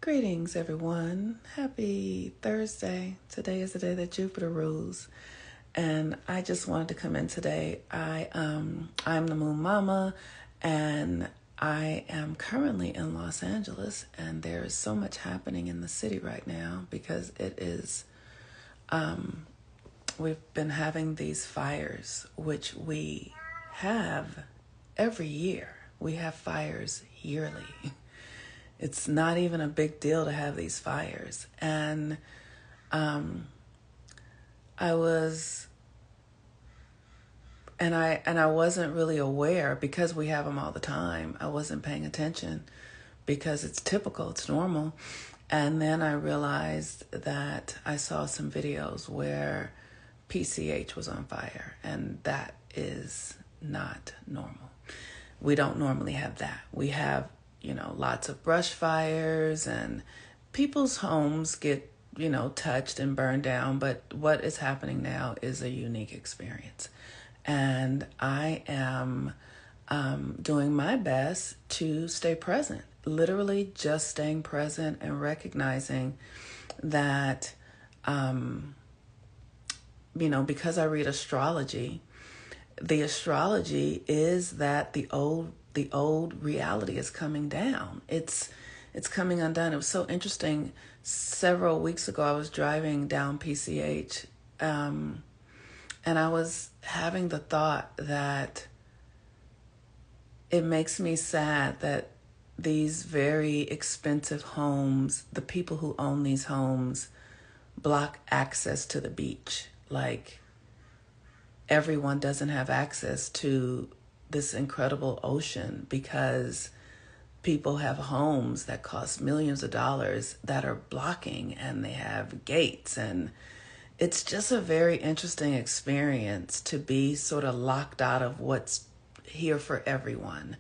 Greetings, everyone. Happy Thursday. Today is the day that Jupiter rules, and I just wanted to come in today. I'm the Moon Mama, and I am currently in Los Angeles, and there is so much happening in the city right now because it is. We've been having these fires, which we have every year. We have fires yearly. It's not even a big deal to have these fires. And I wasn't really aware because we have them all the time. I wasn't paying attention because it's typical, it's normal. And then I realized that I saw some videos where PCH was on fire, and that is not normal. We don't normally have that. We have lots of brush fires and people's homes get, touched and burned down. But what is happening now is a unique experience. And I am doing my best to stay present, literally just staying present and recognizing that, because I read astrology, the astrology is that the old reality is coming down. It's coming undone. It was so interesting. Several weeks ago, I was driving down PCH, and I was having the thought that it makes me sad that these very expensive homes, the people who own these homes, block access to the beach. Like, everyone doesn't have access to this incredible ocean because people have homes that cost millions of dollars that are blocking, and they have gates. And it's just a very interesting experience to be sort of locked out of what's here for everyone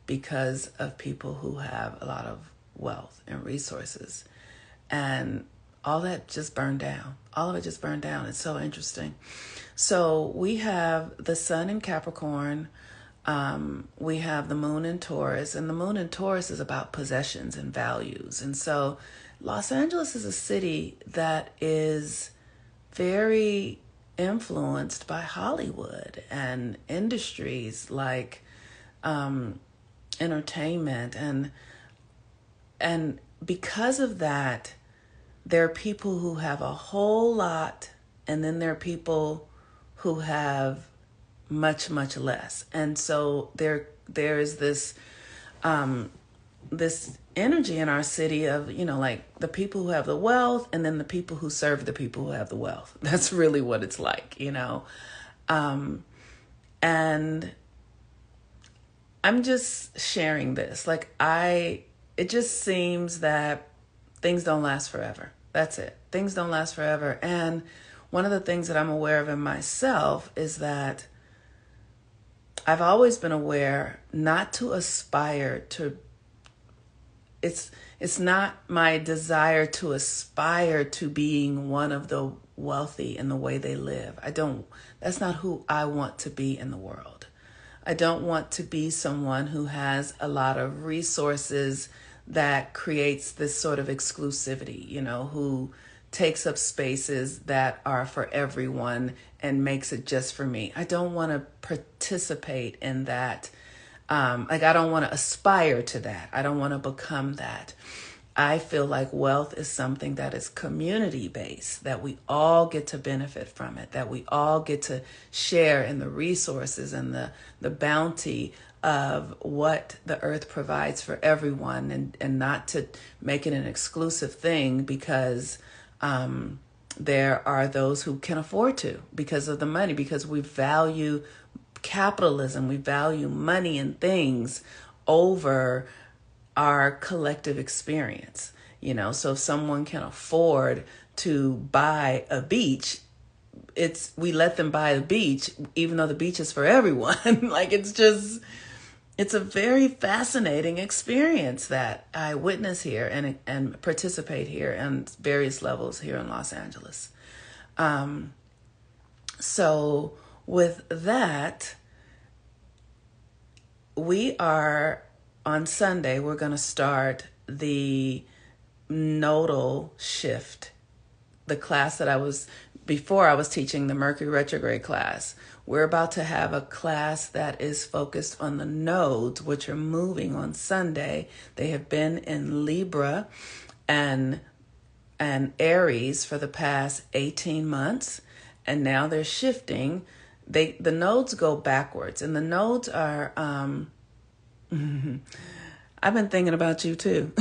because of people who have a lot of wealth and resources. And all that just burned down. All of it just burned down. It's so interesting. So we have the sun in Capricorn. We have the moon in Taurus, and the moon in Taurus is about possessions and values. And so Los Angeles is a city that is very influenced by Hollywood and industries like entertainment. And because of that, there are people who have a whole lot, and then there are people who have much, much less. And so there is this this energy in our city of, like the people who have the wealth and then the people who serve the people who have the wealth. That's really what it's like, And I'm just sharing this. It just seems that things don't last forever. That's it. Things don't last forever. And one of the things that I'm aware of in myself is that I've always been aware not to aspire to, it's not my desire to aspire to being one of the wealthy in the way they live. That's not who I want to be in the world. I don't want to be someone who has a lot of resources that creates this sort of exclusivity, who takes up spaces that are for everyone and makes it just for me. I don't want to participate in that. I don't want to aspire to that. I don't want to become that. I feel like wealth is something that is community-based, that we all get to benefit from it, that we all get to share in the resources and the bounty of what the earth provides for everyone, and not to make it an exclusive thing because there are those who can afford to because of the money, because we value capitalism, we value money and things over our collective experience. So if someone can afford to buy a beach, we let them buy the beach, even though the beach is for everyone. It's a very fascinating experience that I witness here and participate here on various levels here in Los Angeles. So with that, we are on Sunday, we're going to start the nodal shift. The class that before I was teaching the Mercury retrograde class. We're about to have a class that is focused on the nodes, which are moving on Sunday. They have been in Libra and Aries for the past 18 months, and now they're shifting. The nodes go backwards, and the nodes are I've been thinking about you too.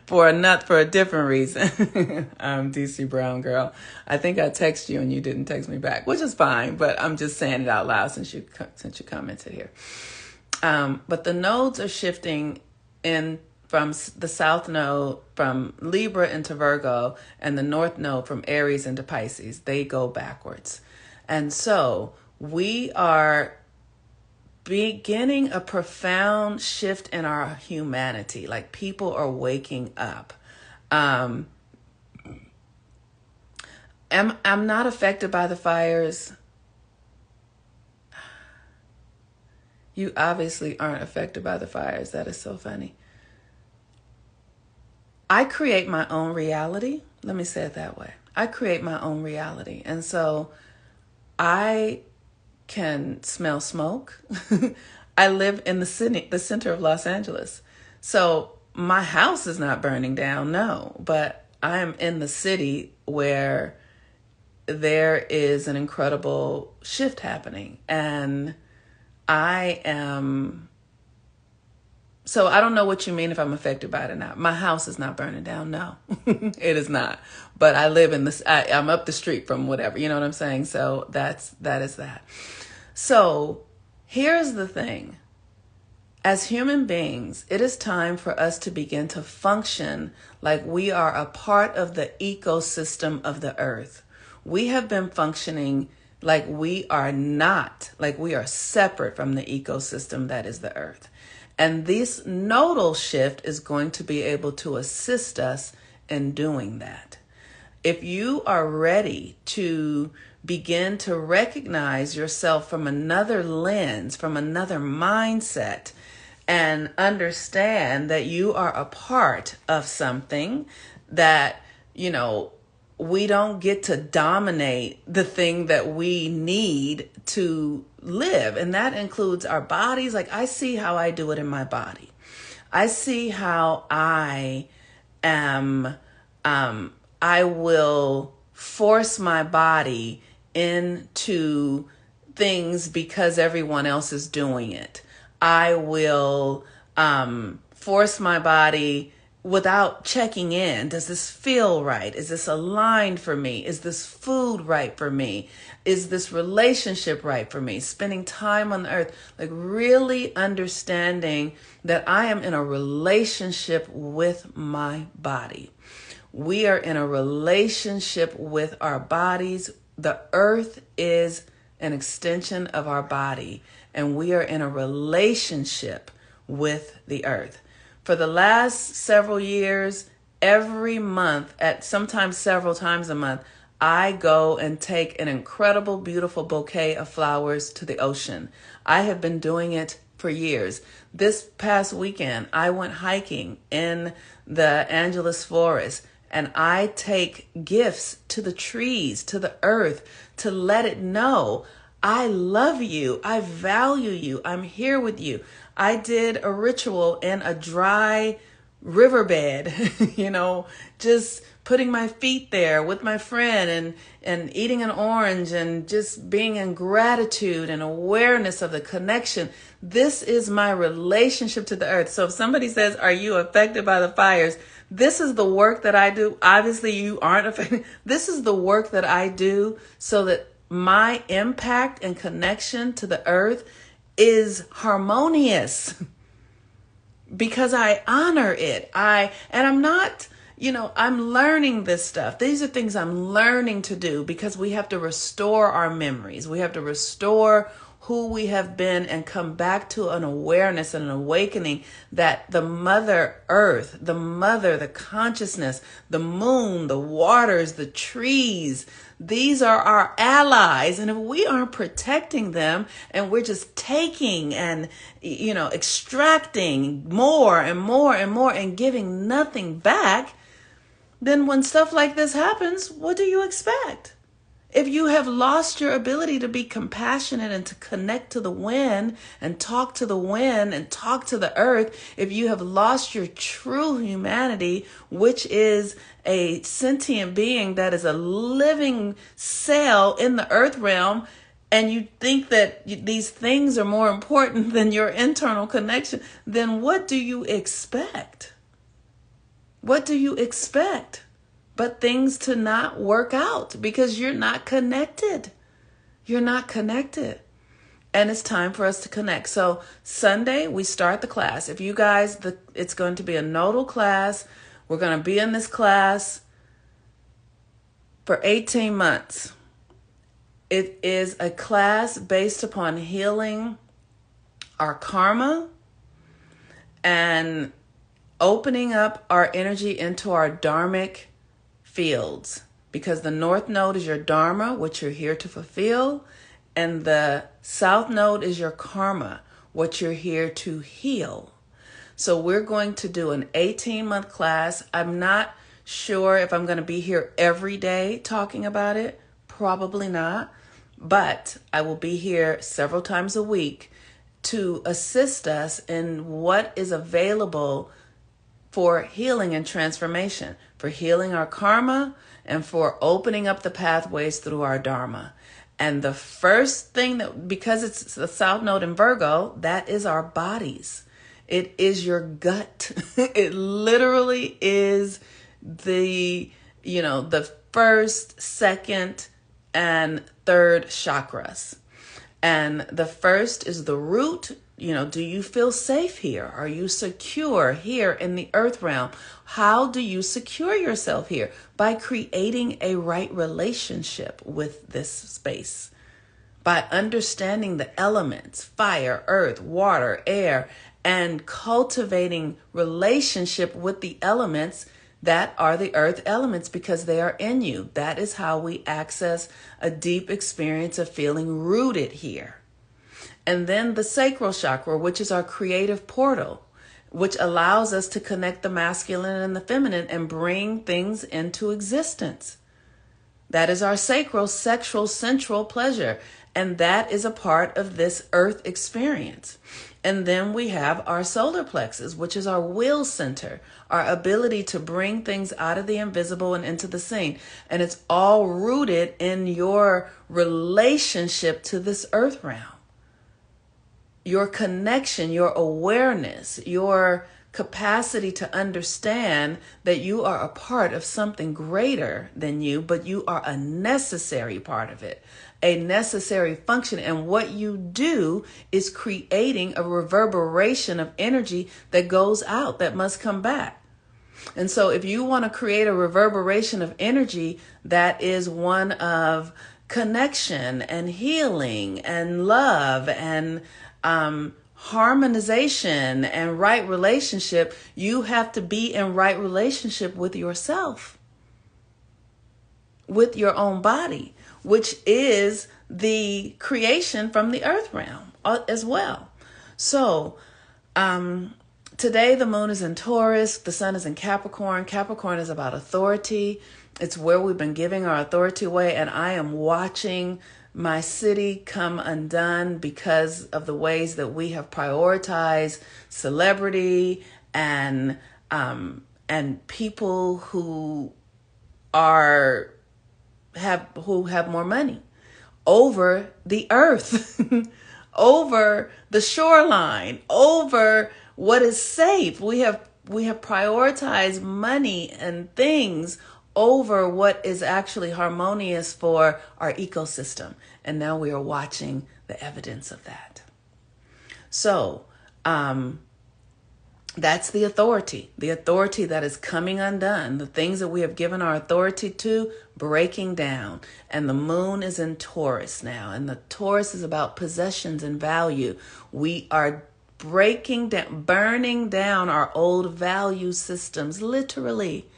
for a different reason. I'm DC Brown girl. I think I texted you and you didn't text me back, which is fine, but I'm just saying it out loud since you commented here. But the nodes are shifting in from the south node from Libra into Virgo, and the north node from Aries into Pisces. They go backwards. And so we are beginning a profound shift in our humanity. Like, people are waking up. I'm not affected by the fires. You obviously aren't affected by the fires. That is so funny. I create my own reality. Let me say it that way. I create my own reality. And so I can smell smoke. I live in the center of Los Angeles. So my house is not burning down, no, but I am in the city where there is an incredible shift happening. And so I don't know what you mean if I'm affected by it or not. My house is not burning down. No, it is not. But I live in I'm up the street from whatever, you know what I'm saying? So that is that. So here's the thing. As human beings, it is time for us to begin to function like we are a part of the ecosystem of the earth. We have been functioning like we are not, like we are separate from the ecosystem that is the earth. And this nodal shift is going to be able to assist us in doing that. If you are ready to begin to recognize yourself from another lens, from another mindset, and understand that you are a part of something, that, we don't get to dominate the thing that we need to live. And that includes our bodies. Like, I see how I do it in my body. I see how I will force my body into things because everyone else is doing it. I will force my body without checking in. Does this feel right? Is this aligned for me? Is this food right for me? Is this relationship right for me? Spending time on the earth, like really understanding that I am in a relationship with my body. We are in a relationship with our bodies. The earth is an extension of our body, and we are in a relationship with the earth. For the last several years, every month, sometimes several times a month, I go and take an incredible, beautiful bouquet of flowers to the ocean. I have been doing it for years. This past weekend, I went hiking in the Angeles Forest, and I take gifts to the trees, to the earth, to let it know, I love you. I value you. I'm here with you. I did a ritual in a dry riverbed, just putting my feet there with my friend and eating an orange and just being in gratitude and awareness of the connection. This is my relationship to the earth. So if somebody says, are you affected by the fires? This is the work that I do. Obviously, you aren't affected. This is the work that I do so that my impact and connection to the earth is harmonious because I honor it. I'm not, I'm learning this stuff. These are things I'm learning to do because we have to restore our memories. We have to restore who we have been and come back to an awareness and an awakening that the Mother Earth, the Mother, the consciousness, the moon, the waters, the trees, these are our allies. And if we aren't protecting them and we're just taking and, extracting more and more and more and giving nothing back, then when stuff like this happens, what do you expect? If you have lost your ability to be compassionate and to connect to the wind and talk to the wind and talk to the earth, if you have lost your true humanity, which is a sentient being that is a living cell in the earth realm, and you think that these things are more important than your internal connection, then what do you expect? What do you expect? But things to not work out because you're not connected. You're not connected. And it's time for us to connect. So Sunday, we start the class. If you guys, it's going to be a nodal class. We're going to be in this class for 18 months. It is a class based upon healing our karma and opening up our energy into our dharmic fields, because the north node is your dharma, which you're here to fulfill, and the south node is your karma, what you're here to heal. So we're going to do an 18-month class. I'm not sure if I'm going to be here every day talking about it. Probably not. But I will be here several times a week to assist us in what is available for healing and transformation, for healing our karma, and for opening up the pathways through our dharma. And the first thing because it's the South Node in Virgo, that is our bodies. It is your gut. It literally is the first, second, and third chakras. And the first is the root. Do you feel safe here? Are you secure here in the earth realm? How do you secure yourself here? By creating a right relationship with this space. By understanding the elements, fire, earth, water, air, and cultivating relationship with the elements that are the earth elements because they are in you. That is how we access a deep experience of feeling rooted here. And then the sacral chakra, which is our creative portal, which allows us to connect the masculine and the feminine and bring things into existence. That is our sacral, sexual, sensual pleasure. And that is a part of this earth experience. And then we have our solar plexus, which is our will center, our ability to bring things out of the invisible and into the seen. And it's all rooted in your relationship to this earth realm. Your connection, your awareness, your capacity to understand that you are a part of something greater than you, but you are a necessary part of it, a necessary function. And what you do is creating a reverberation of energy that goes out, that must come back. And so if you want to create a reverberation of energy that is one of connection and healing and love and harmonization and right relationship, you have to be in right relationship with yourself, with your own body, which is the creation from the earth realm as well. So today the moon is in Taurus, the sun is in Capricorn. Capricorn is about authority. It's where we've been giving our authority away, and I am watching my city come undone because of the ways that we have prioritized celebrity and people who have more money over the earth, over the shoreline, over what is safe. We have prioritized money and things over what is actually harmonious for our ecosystem. And now we are watching the evidence of that. So That's the authority that is coming undone. The things that we have given our authority to, breaking down. And the moon is in Taurus now. And the Taurus is about possessions and value. We are breaking down, burning down our old value systems, literally.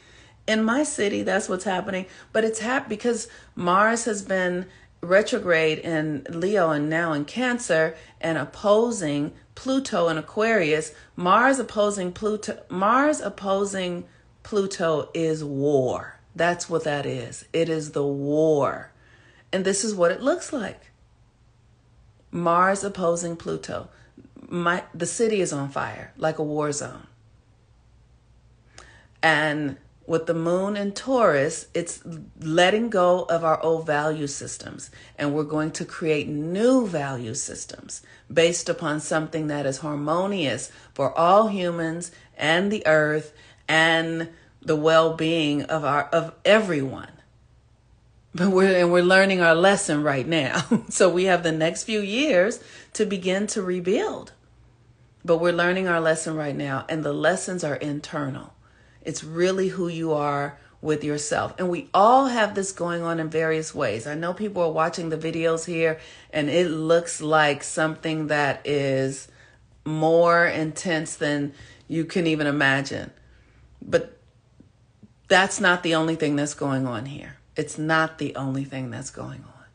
In my city, that's what's happening. But it's because Mars has been retrograde in Leo and now in Cancer and opposing Pluto in Aquarius. Mars opposing Pluto is war. That's what that is. It is the war. And this is what it looks like. Mars opposing Pluto. The city is on fire, like a war zone. And with the moon in Taurus, it's letting go of our old value systems. And we're going to create new value systems based upon something that is harmonious for all humans and the earth and the well-being of everyone. But we're learning our lesson right now. So we have the next few years to begin to rebuild. But we're learning our lesson right now, and the lessons are internal. It's really who you are with yourself. And we all have this going on in various ways. I know people are watching the videos here, and it looks like something that is more intense than you can even imagine. But that's not the only thing that's going on here. It's not the only thing that's going on.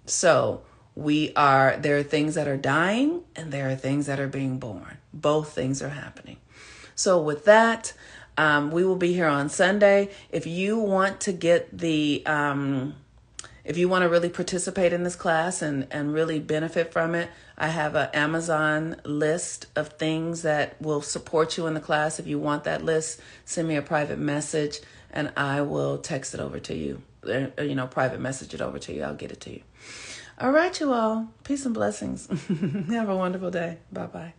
So there are things that are dying and there are things that are being born. Both things are happening. So with that, we will be here on Sunday. If you want to get if you want to really participate in this class and really benefit from it, I have an Amazon list of things that will support you in the class. If you want that list, send me a private message and I will text it over to you. Private message it over to you. I'll get it to you. All right, you all. Peace and blessings. Have a wonderful day. Bye-bye.